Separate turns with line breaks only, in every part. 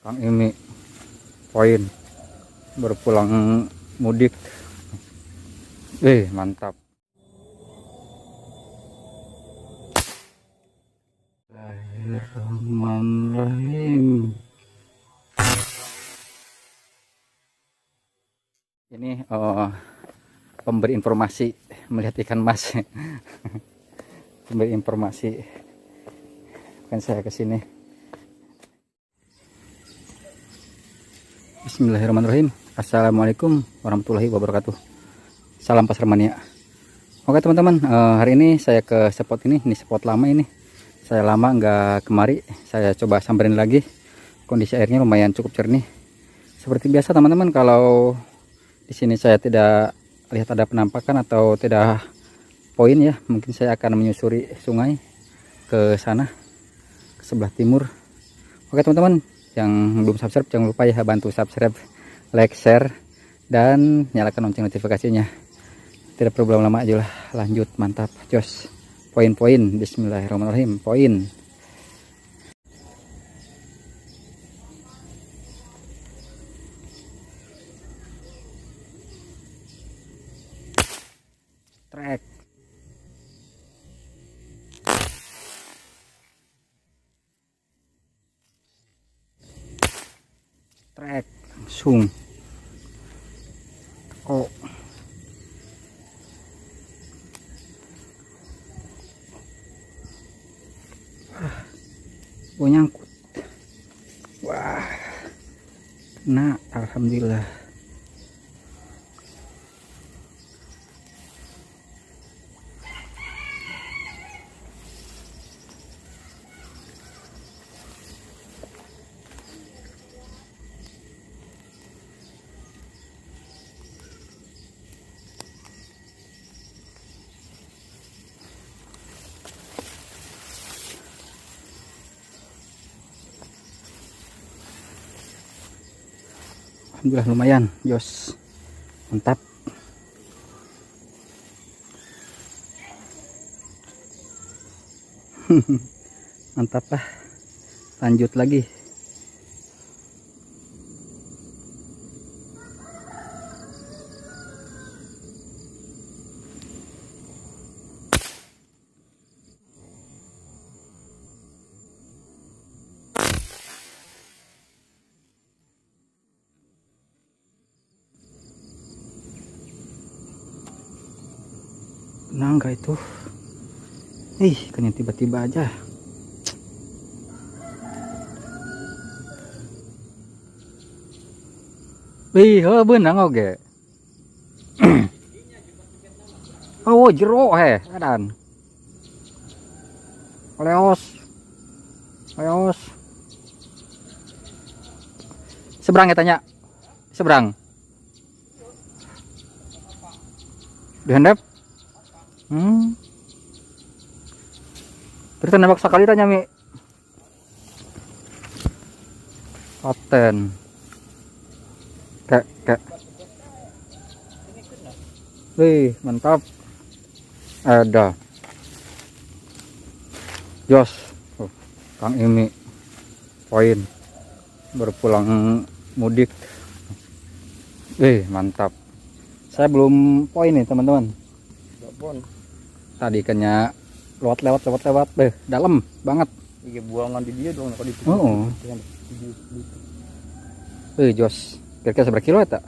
Kang Imi poin baru pulang mudik. Mantap. Bismillahirrahmanirrahim. Ini pemberi informasi melihat ikan mas. Pemberi informasi, kan saya kesini. Bismillahirrahmanirrahim. Assalamualaikum warahmatullahi wabarakatuh. Salam pasar mania. Oke teman-teman, hari ini saya ke spot ini spot lama ini. Saya lama nggak kemari, saya coba samperin lagi. Kondisi airnya lumayan cukup jernih. Seperti biasa teman-teman, kalau di sini saya tidak lihat ada penampakan atau tidak poin ya, mungkin saya akan menyusuri sungai ke sana, ke sebelah timur. Oke teman-teman, yang belum subscribe jangan lupa ya, bantu subscribe, like, share, dan nyalakan lonceng notifikasinya. Tidak perlu lama aja lah, lanjut. Mantap, jos. Poin-poin. Bismillahirrahmanirrahim. Poin. Trek. Trek langsung. Oh. Nyangkut. Wah. Nah, alhamdulillah. Alhamdulillah lumayan, jos. Mantap. Mantap lah. Lanjut lagi. Nah, enggak itu. Kayaknya tiba-tiba aja. Benang oke. Oh, jero adan. Leos. Leos. Seberang ya tanya. Seberang. Dihandap. Terus nembak sekali tanya Mi. Paten. Kek. Mantap. Ada. Jos. Kang Imi poin baru pulang mudik. Mantap. Saya belum poin nih teman-teman. Tadi ikannya lewat dalam banget.
Iya, buangan di dia dong kalau di situ.
Jos. Kira-kira seberapa kilo ya tak?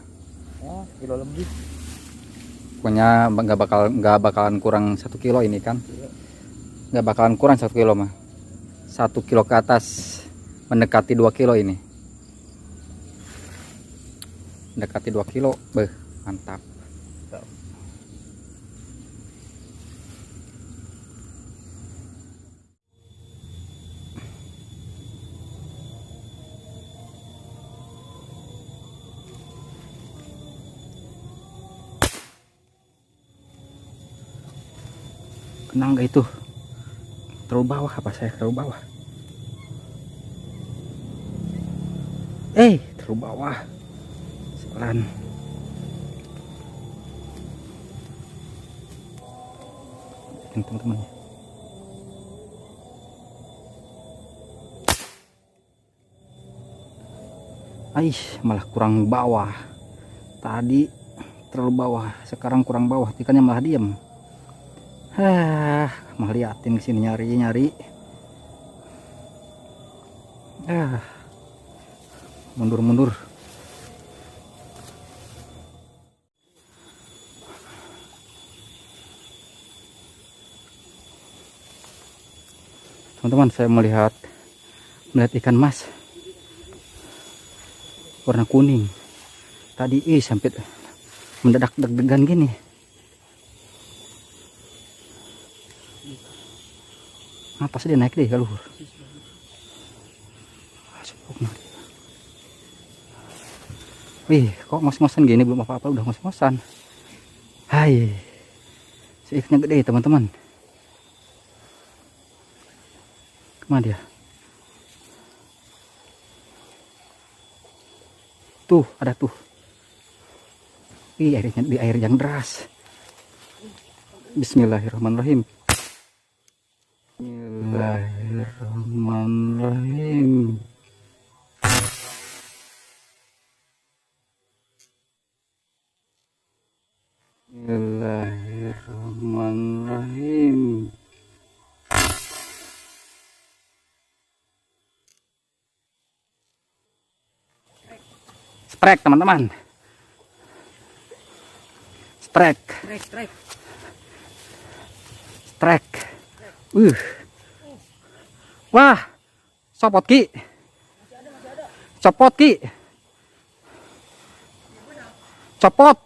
Kilo lebih.
Pokoknya nggak bakalan kurang 1 kilo ini kan. Nggak bakalan kurang 1 kilo mah. 1 kilo ke atas, mendekati 2 kilo ini. Mendekati 2 kilo. Mantap. Kena nggak itu? Terlalu bawah apa saya? Terlalu bawah. Terlalu bawah. Selan. Teman-teman. Malah kurang bawah. Tadi terlalu bawah, sekarang kurang bawah, ikannya malah diem. Malah liatin ke sini nyari. Mundur. Teman-teman, saya melihat ikan mas warna kuning. Tadi sampai mendadak deg-degan gini. Pas dia naik deh ke luhur. Kok ngos-ngosan gini, belum apa-apa udah ngos-ngosan. Si ikannya gede teman-teman. Kemana dia? Tuh, ada tuh. Airnya di air yang deras. Bismillahirrahmanirrahim. Bismillahirrahmanirrahim. Bismillahirrahmanirrahim. Sprek teman-teman. Sprek. Wah, copot ki. Copot.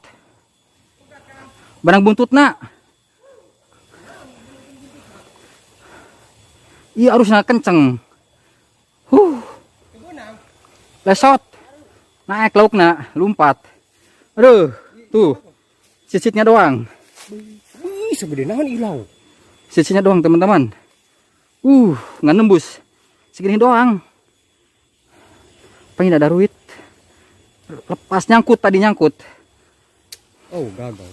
Benang buntutna. Iya, harusnya kenceng. Lesot. Naik laukna, lompat. Aduh, tuh. Cicitnya doang.
Segede nahan ilau.
Cicitnya doang teman-teman. Nggak nembus. Segini doang. Pengen ada ruit. Lepas nyangkut, tadi nyangkut.
Oh, gagal.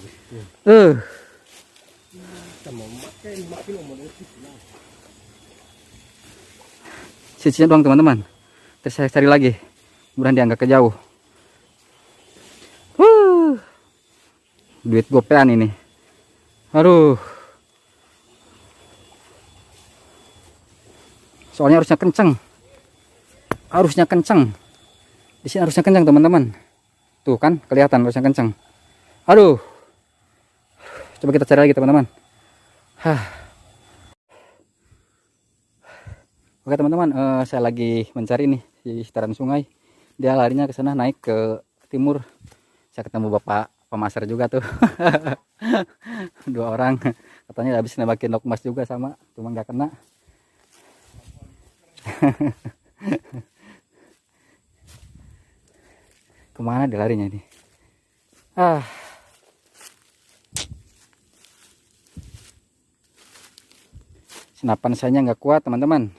Cicitnya doang teman-teman. Terus saya cari lagi. Mudah-mudahan dia nggak kejauh. Duit gopean ini. Aduh. Soalnya harusnya kenceng. Di sini harusnya kenceng teman-teman. Tuh kan kelihatan harusnya kenceng. Aduh. Coba kita cari lagi teman-teman. Oke teman-teman, saya lagi mencari nih di sekitaran sungai. Dia larinya ke sana, naik ke timur. Saya ketemu bapak pemasar juga tuh. 2 orang. Katanya habis nembakin lokmas juga sama, cuma nggak kena. Kemana dia larinya ini? Senapan saya nggak kuat teman-teman.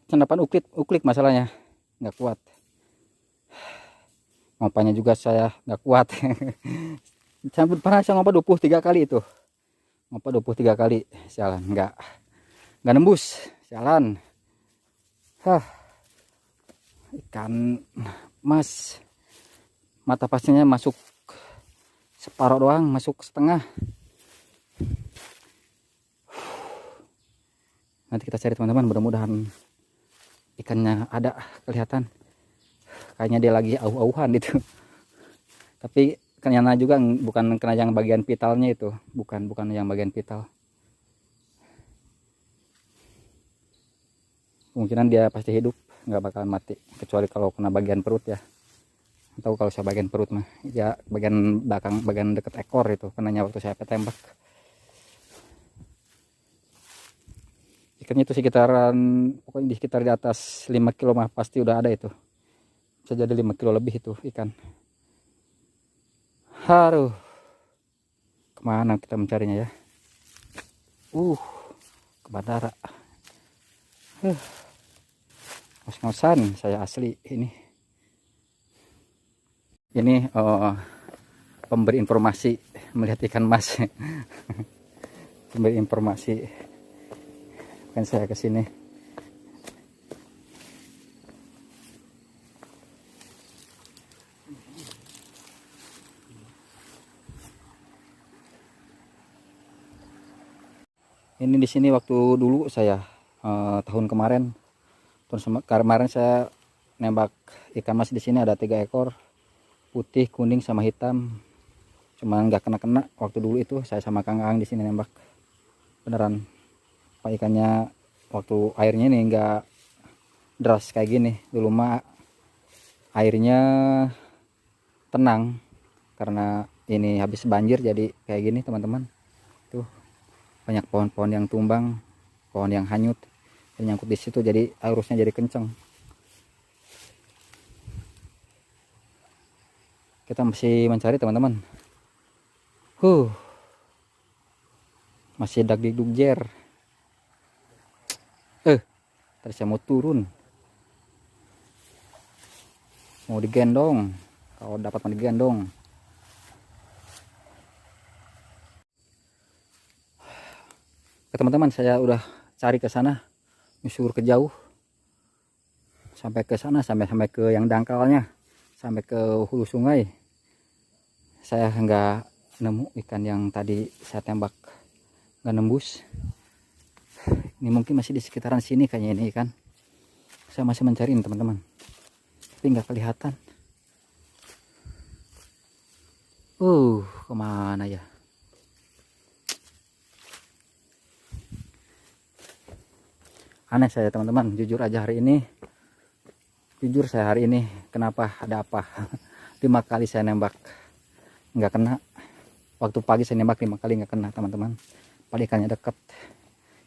Senapan uklik masalahnya nggak kuat. Ngompanya juga saya nggak kuat. Pernah saya ngompa 23 kali itu. Ngompa 23 kali. Sialan, nggak nembus. Sialan. Ikan mas. Mata pastinya masuk separuh doang, masuk setengah. Nanti kita cari teman-teman, mudah-mudahan ikannya ada kelihatan. Kayaknya dia lagi auh-auhan itu. Tapi kena juga bukan kena yang bagian vitalnya itu, bukan yang bagian vital. Kemungkinan dia pasti hidup, nggak bakalan mati, kecuali kalau kena bagian perut ya. Atau kalau saya bagian perut mah, ya bagian belakang, bagian deket ekor itu kenanya waktu saya tembak. Ikannya itu sekitaran, pokoknya di sekitar di atas 5 kilo mah pasti udah ada itu. Bisa jadi 5 kilo lebih itu ikan. Haruh. Kemana kita mencarinya ya? Ke bandara. Ngos-ngosan saya asli ini. Ini pemberi informasi melihat ikan mas. Pemberi informasi. Kan saya ke sini. Ini di sini waktu dulu saya tahun kemarin, kemarin saya nembak ikan mas di sini ada 3 ekor, putih, kuning sama hitam. Cuma nggak kena waktu dulu itu saya sama Kang Ang di sini nembak. Beneran pak ikannya waktu airnya ini nggak deras kayak gini. Dulu mah airnya tenang karena ini habis banjir jadi kayak gini teman-teman. Tuh banyak pohon-pohon yang tumbang, pohon yang hanyut dan nyangkut di situ, jadi arusnya jadi kenceng. Kita masih mencari teman-teman. Masih dagdikduk jer. Tadi saya mau turun, mau digendong. Kalau dapat mau digendong. Oke teman-teman, saya udah cari ke sana, nyusur ke jauh, sampai ke sana, sampai ke yang dangkalnya, sampai ke hulu sungai. Saya nggak nemu ikan yang tadi saya tembak, nggak nembus. Ini mungkin masih di sekitaran sini kayaknya ini ikan. Saya masih mencari ini teman-teman, tapi nggak kelihatan. Kemana ya? Aneh saya teman-teman, jujur aja hari ini. Jujur saya hari ini, kenapa, ada apa? 5 kali saya nembak nggak kena. Waktu pagi saya nembak 5 kali nggak kena teman-teman. Padahal ikannya dekat,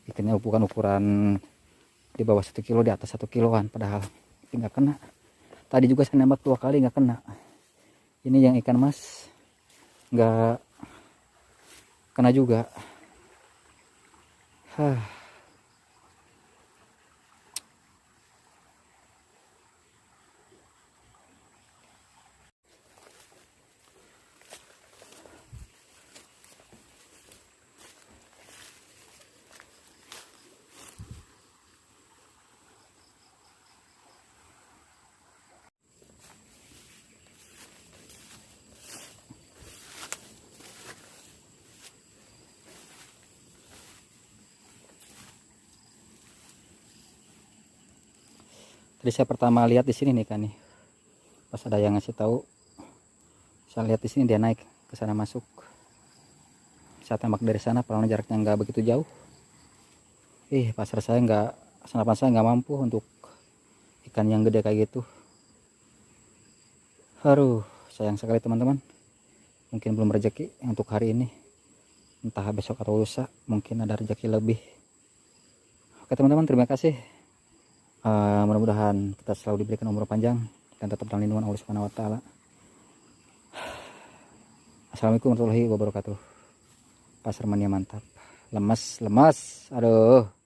ikannya bukan ukuran di bawah 1 kilo, di atas 1 kiloan, padahal nggak kena. Tadi juga saya nembak 2 kali nggak kena. Ini yang ikan mas nggak kena juga. Tadi saya pertama lihat di sini nih kan nih, pas ada yang ngasih tahu, saya lihat di sini dia naik ke sana masuk. Saya tembak dari sana, padahal jaraknya nggak begitu jauh. Pasar saya nggak, senapan saya nggak mampu untuk ikan yang gede kayak gitu. Sayang sekali teman-teman. Mungkin belum rezeki untuk hari ini. Entah besok atau lusa mungkin ada rezeki lebih. Oke teman-teman, terima kasih. Mudah-mudahan kita selalu diberikan umur panjang dan tetap dalam lindungan Allah Subhanahu wa taala. Assalamualaikum warahmatullahi wabarakatuh. Pasar mania mantap. Lemas, aduh.